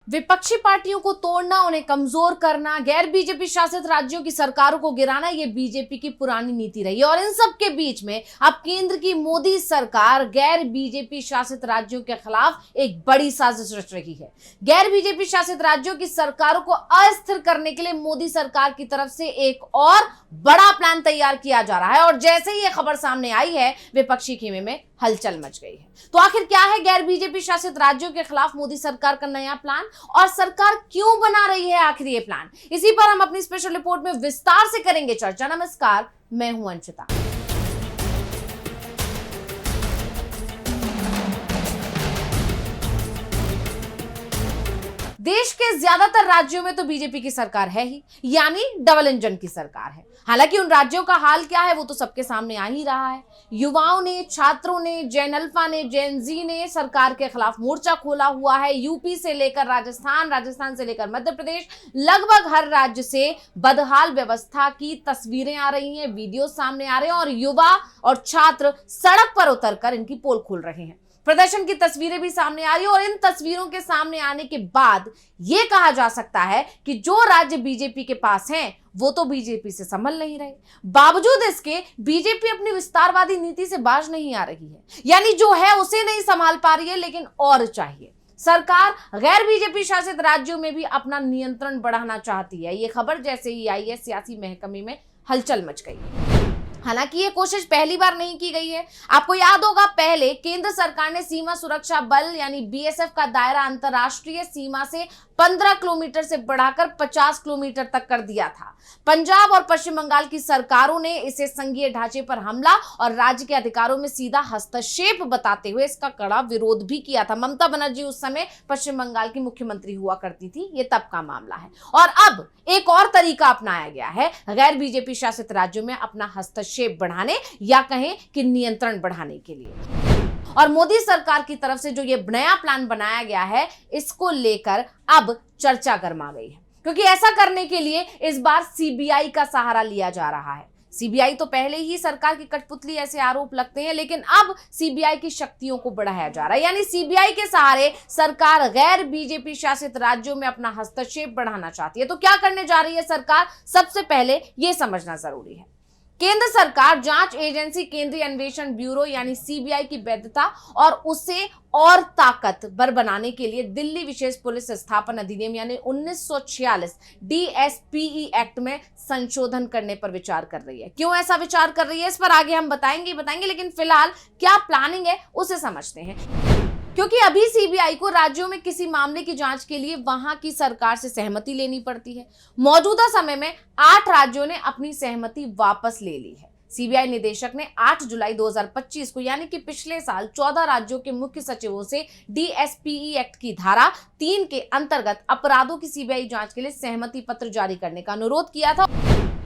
विपक्षी पार्टियों को तोड़ना, उन्हें कमजोर करना, गैर बीजेपी शासित राज्यों की सरकारों को गिराना, ये बीजेपी की पुरानी नीति रही है। और इन सब के बीच में अब केंद्र की मोदी सरकार गैर बीजेपी शासित राज्यों के खिलाफ एक बड़ी साजिश रच रही है। गैर बीजेपी शासित राज्यों की सरकारों को अस्थिर करने के लिए मोदी सरकार की तरफ से एक और बड़ा प्लान तैयार किया जा रहा है। और जैसे ही यह खबर सामने आई है, विपक्षी खेमे में हलचल मच गई है। तो आखिर क्या है गैर बीजेपी शासित राज्यों के खिलाफ मोदी सरकार का नया प्लान, और सरकार क्यों बना रही है आखिर ये प्लान? इसी पर हम अपनी स्पेशल रिपोर्ट में विस्तार से करेंगे चर्चा। नमस्कार, मैं हूं अंशिता। देश के ज्यादातर राज्यों में तो बीजेपी की सरकार है ही, यानी डबल इंजन की सरकार है। हालांकि उन राज्यों का हाल क्या है वो तो सबके सामने आ ही रहा है। युवाओं ने, छात्रों ने, जैन अल्फा ने, जैन जी ने सरकार के खिलाफ मोर्चा खोला हुआ है। यूपी से लेकर राजस्थान, राजस्थान से लेकर मध्य प्रदेश, लगभग हर राज्य से बदहाल व्यवस्था की तस्वीरें आ रही हैं, वीडियो सामने आ रहे हैं और युवा और छात्र सड़क पर उतरकर इनकी पोल खोल रहे हैं। प्रदर्शन की तस्वीरें भी सामने आ रही है और इन तस्वीरों के सामने आने के बाद यह कहा जा सकता है कि जो राज्य बीजेपी के पास हैं वो तो बीजेपी से संभल नहीं रहे। बावजूद इसके बीजेपी अपनी विस्तारवादी नीति से बाज नहीं आ रही है, यानी जो है उसे नहीं संभाल पा रही है, लेकिन और चाहिए। सरकार गैर बीजेपी शासित राज्यों में भी अपना नियंत्रण बढ़ाना चाहती है। यह खबर जैसे ही आई है, सियासी महकमे में हलचल मच गई। हालांकि ये कोशिश पहली बार नहीं की गई है। आपको याद होगा, पहले केंद्र सरकार ने सीमा सुरक्षा बल यानी बीएसएफ का दायरा अंतरराष्ट्रीय सीमा से 15 किलोमीटर से बढ़ाकर 50 किलोमीटर तक कर दिया था। पंजाब और पश्चिम बंगाल की सरकारों ने इसे संघीय ढांचे पर हमला और राज्य के अधिकारों में सीधा हस्तक्षेप बताते हुए इसका कड़ा विरोध भी किया था। ममता बनर्जी उस समय पश्चिम बंगाल की मुख्यमंत्री हुआ करती थी। ये तब का मामला है। और अब एक और तरीका अपनाया गया है गैर बीजेपी शासित राज्यों में अपना हस्तक्षेप बढ़ाने या कहें कि नियंत्रण बढ़ाने के लिए। और मोदी सरकार की तरफ से जो ये नया प्लान बनाया गया है, इसको लेकर अब चर्चा गर्मा गई है, क्योंकि ऐसा करने के लिए इस बार सीबीआई का सहारा लिया जा रहा है। सीबीआई तो पहले ही सरकार की कठपुतली ऐसे आरोप लगते हैं, लेकिन अब सीबीआई की शक्तियों को बढ़ाया जा रहा है। यानी सीबीआई के सहारे सरकार गैर बीजेपी शासित राज्यों में अपना हस्तक्षेप बढ़ाना चाहती है। तो क्या करने जा रही है सरकार, सबसे पहले यह समझना जरूरी है। केंद्र सरकार जांच एजेंसी केंद्रीय अन्वेषण ब्यूरो यानी सीबीआई की वैधता और उसे और ताकतवर बनाने के लिए दिल्ली विशेष पुलिस स्थापन अधिनियम यानी 1946 डीएसपीई एक्ट में संशोधन करने पर विचार कर रही है। क्यों ऐसा विचार कर रही है, इस पर आगे हम बताएंगे, लेकिन फिलहाल क्या प्लानिंग है उसे समझते हैं। क्योंकि अभी सीबीआई को राज्यों में किसी मामले की जांच के लिए वहां की सरकार से सहमति लेनी पड़ती है। मौजूदा समय में 8 राज्यों ने अपनी सहमति वापस ले ली है। सीबीआई निदेशक ने 8 जुलाई 2025 को यानी कि पिछले साल 14 राज्यों के मुख्य सचिवों से डीएसपीई एक्ट की धारा 3 के अंतर्गत अपराधों की सीबीआई जांच के लिए सहमति पत्र जारी करने का अनुरोध किया था।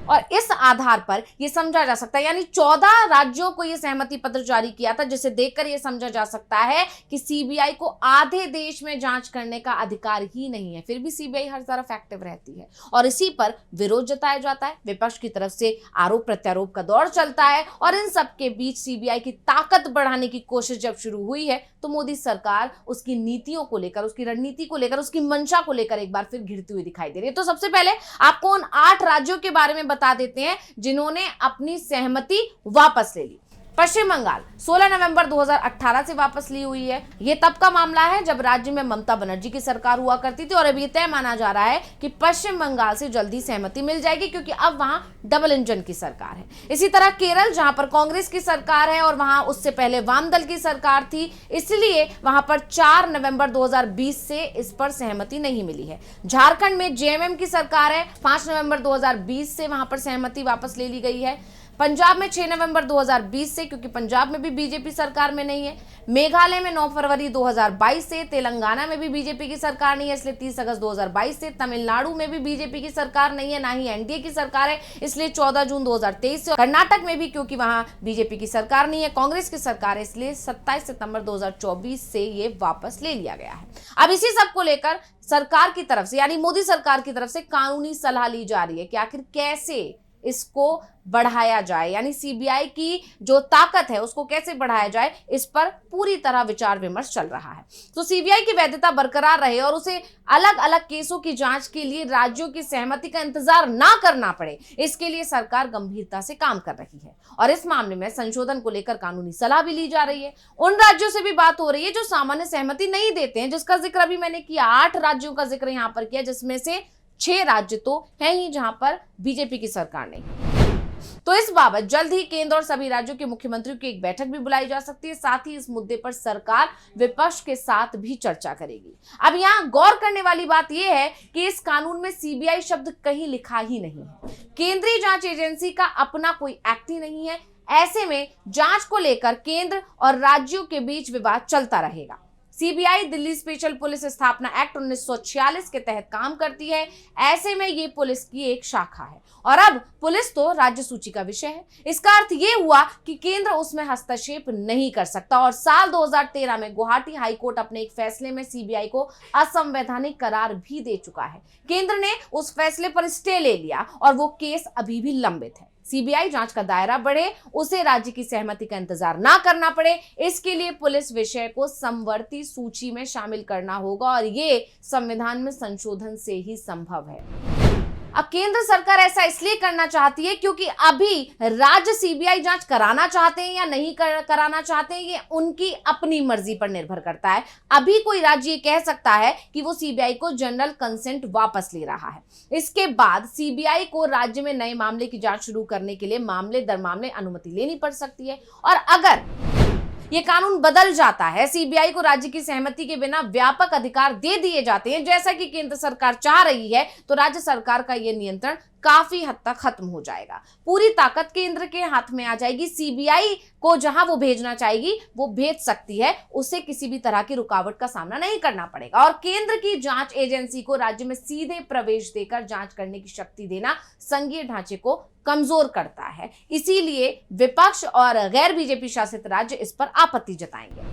और इस आधार पर यह समझा जा सकता है, यानी 14 राज्यों को यह सहमति पत्र जारी किया था, जिसे देखकर यह समझा जा सकता है कि सीबीआई को आधे देश में जांच करने का अधिकार ही नहीं है। फिर भी सीबीआई हर तरफ एक्टिव रहती है और इसी पर विरोध जताया जाता है। विपक्ष की तरफ से आरोप प्रत्यारोप का दौर चलता है और इन सब के बीच सीबीआई की ताकत बढ़ाने की कोशिश जब शुरू हुई है, तो मोदी सरकार उसकी नीतियों को लेकर, उसकी रणनीति को लेकर, उसकी मंशा को लेकर एक बार फिर घिरती हुई दिखाई दे रही है। तो सबसे पहले आपको उन 8 राज्यों के बारे में बता देते हैं जिन्होंने अपनी सहमति वापस ले ली। पश्चिम बंगाल 16 नवंबर 2018 से वापस ली हुई है। यह तब का मामला है जब राज्य में ममता बनर्जी की सरकार हुआ करती थी और अभी तय माना जा रहा है कि पश्चिम बंगाल से जल्दी सहमति मिल जाएगी, क्योंकि अब वहां डबल इंजन की सरकार है। इसी तरह केरल, जहां पर कांग्रेस की सरकार है और वहां उससे पहले वाम दल की सरकार थी, इसलिए वहां पर 4 नवंबर 2020 से इस पर सहमति नहीं मिली है। झारखंड में जेएमएम की सरकार है, 5 नवंबर 2020 से वहां पर सहमति वापस ले ली गई है। पंजाब में 6 नवंबर 2020 से, क्योंकि पंजाब में भी बीजेपी सरकार में नहीं है। मेघालय में 9 फरवरी 2022 से, तेलंगाना में भी बीजेपी की सरकार नहीं है, इसलिए 30 अगस्त 2022 से। तमिलनाडु में भी बीजेपी की सरकार नहीं है, ना ही एनडीए की सरकार है, इसलिए 14 जून 2023 से। कर्नाटक में भी क्योंकि वहां बीजेपी की सरकार नहीं है, कांग्रेस की सरकार है, इसलिए 27 सितंबर 2024 से ये वापस ले लिया गया है। अब इसी सब को लेकर सरकार की तरफ से, यानी मोदी सरकार की तरफ से कानूनी सलाह ली जा रही है कि आखिर कैसे इसको बढ़ाया जाए, यानी सीबीआई की जो ताकत है उसको कैसे बढ़ाया जाए, इस पर पूरी तरह विचार विमर्श चल रहा है। तो सीबीआई की वैधता बरकरार रहे और उसे अलग अलग केसों की जांच के लिए राज्यों की सहमति का इंतजार ना करना पड़े, इसके लिए सरकार गंभीरता से काम कर रही है और इस मामले में संशोधन को लेकर कानूनी सलाह भी ली जा रही है। उन राज्यों से भी बात हो रही है जो सामान्य सहमति नहीं देते हैं, जिसका जिक्र अभी मैंने किया। 8 राज्यों का जिक्र यहां पर किया, जिसमें से 6 राज्य तो हैं ही जहां पर बीजेपी की सरकार नहीं। तो इस बाबत जल्द ही केंद्र और सभी राज्यों के मुख्यमंत्रियों की एक बैठक भी बुलाई जा सकती है। साथ ही इस मुद्दे पर सरकार विपक्ष के साथ भी चर्चा करेगी। अब यहाँ गौर करने वाली बात यह है कि इस कानून में सीबीआई शब्द कहीं लिखा ही नहीं है। केंद्रीय जांच एजेंसी का अपना कोई एक्ट ही नहीं है। ऐसे में जांच को लेकर केंद्र और राज्यों के बीच विवाद चलता रहेगा। सीबीआई दिल्ली स्पेशल पुलिस स्थापना एक्ट 1946 के तहत काम करती है। ऐसे में ये पुलिस की एक शाखा है और अब पुलिस तो राज्य सूची का विषय है। इसका अर्थ ये हुआ कि केंद्र उसमें हस्तक्षेप नहीं कर सकता और साल 2013 में गुवाहाटी हाईकोर्ट अपने एक फैसले में सीबीआई को असंवैधानिक करार भी दे चुका है। केंद्र ने उस फैसले पर स्टे ले लिया और वो केस अभी भी लंबित है। सीबीआई जांच का दायरा बढ़े, उसे राज्य की सहमति का इंतजार ना करना पड़े, इसके लिए पुलिस विषय को समवर्ती सूची में शामिल करना होगा और ये संविधान में संशोधन से ही संभव है। अब केंद्र सरकार ऐसा इसलिए करना चाहती है क्योंकि अभी राज्य सीबीआई जांच कराना चाहते हैं या नहीं कराना चाहते हैं, ये उनकी अपनी मर्जी पर निर्भर करता है। अभी कोई राज्य ये कह सकता है कि वो सीबीआई को जनरल कंसेंट वापस ले रहा है। इसके बाद सीबीआई को राज्य में नए मामले की जांच शुरू करने के लिए मामले दर मामले अनुमति लेनी पड़ सकती है और अगर ये कानून बदल जाता है, सीबीआई को राज्य की सहमति के बिना व्यापक अधिकार दे दिए जाते हैं जैसा कि केंद्र सरकार चाह रही है, तो राज्य सरकार का ये नियंत्रण काफी हद तक खत्म हो जाएगा। पूरी ताकत केंद्र के हाथ में आ जाएगी। सीबीआई को जहां वो भेजना चाहेगी वो भेज सकती है, उसे किसी भी तरह की रुकावट का सामना नहीं करना पड़ेगा। और केंद्र की जांच एजेंसी को राज्य में सीधे प्रवेश देकर जांच करने की शक्ति देना संघीय ढांचे को कमजोर करता है। इसीलिए विपक्ष और गैर बीजेपी शासित राज्य इस पर आपत्ति जताएंगे।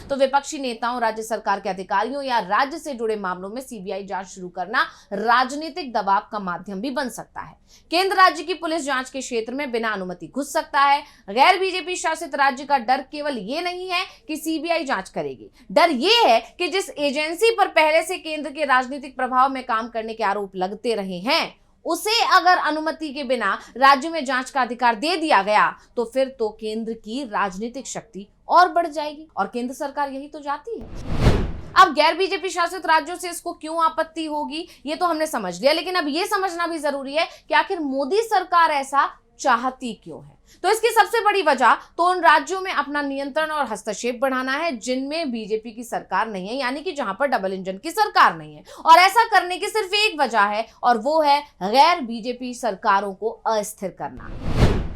तो विपक्षी नेताओं, राज्य सरकार के अधिकारियों या राज्य से जुड़े मामलों में सीबीआई जांच शुरू करना राजनीतिक दबाव का माध्यम भी बन सकता है। केंद्र राज्य की पुलिस जांच के क्षेत्र में बिना अनुमति घुस सकता है। गैर बीजेपी शासित राज्य का डर केवल ये नहीं है कि सीबीआई जांच करेगी, डर ये है कि जिस एजेंसी पर पहले से केंद्र के राजनीतिक प्रभाव में काम करने के आरोप लगते रहे हैं, उसे अगर अनुमति के बिना राज्य में जांच का अधिकार दे दिया गया तो फिर तो केंद्र की राजनीतिक शक्ति और बढ़ जाएगी और केंद्र सरकार यही तो चाहती है। अब गैर बीजेपी शासित राज्यों से इसको क्यों आपत्ति होगी ये तो हमने समझ लिया, लेकिन अब ये समझना भी जरूरी है कि आखिर मोदी सरकार ऐसा चाहती क्यों है। तो इसकी सबसे बड़ी वजह तो उन राज्यों में अपना नियंत्रण और हस्तक्षेप बढ़ाना है जिनमें बीजेपी की सरकार नहीं है, यानी कि जहां पर डबल इंजन की सरकार नहीं है। और ऐसा करने की सिर्फ एक वजह है और वो है गैर बीजेपी सरकारों को अस्थिर करना।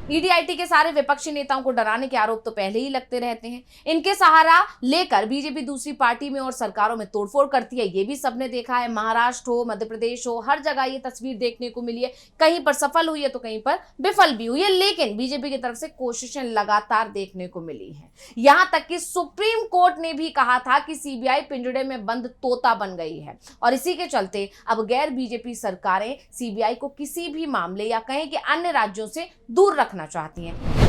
ईडीआईटी के सारे विपक्षी नेताओं को डराने के आरोप तो पहले ही लगते रहते हैं। इनके सहारा लेकर बीजेपी दूसरी पार्टी में और सरकारों में तोड़फोड़ करती है, ये भी सबने देखा है। महाराष्ट्र हो, मध्य प्रदेश हो, हर जगह ये तस्वीर देखने को मिली है। कहीं पर सफल हुई है तो कहीं पर विफल भी हुई है, लेकिन बीजेपी की तरफ से कोशिशें लगातार देखने को मिली हैं। यहां तक कि सुप्रीम कोर्ट ने भी कहा था कि सीबीआई पिंजड़े में बंद तोता बन गई है और इसी के चलते अब गैर बीजेपी सरकारें सीबीआई को किसी भी मामले या कहें कि अन्य राज्यों से दूर रखना चाहती हैं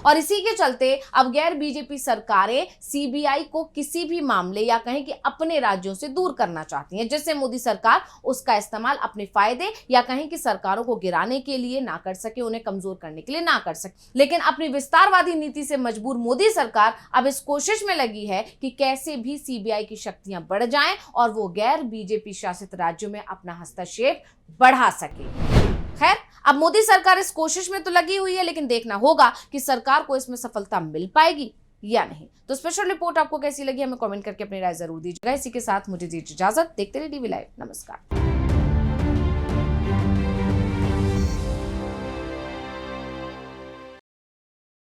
और इसी के चलते अब गैर बीजेपी सरकारें सीबीआई को किसी भी मामले या कहें कि अपने राज्यों से दूर करना चाहती हैं, जिससे मोदी सरकार उसका इस्तेमाल अपने फायदे या कहें कि सरकारों को गिराने के लिए ना कर सके, उन्हें कमजोर करने के लिए ना कर सके। लेकिन अपनी विस्तारवादी नीति से मजबूर मोदी सरकार अब इस कोशिश में लगी है कि कैसे भी सीबीआई की शक्तियां बढ़ जाएं और वो गैर बीजेपी शासित राज्यों में अपना हस्तक्षेप बढ़ा सके। खैर, अब मोदी सरकार इस कोशिश में तो लगी हुई है, लेकिन देखना होगा कि सरकार को इसमें सफलता मिल पाएगी या नहीं। तो स्पेशल रिपोर्ट आपको कैसी लगी हमें कमेंट करके अपनी राय जरूर दीजिएगा। इसी के साथ मुझे दीजिए इजाजत। देखते रहिए DV लाइव। नमस्कार।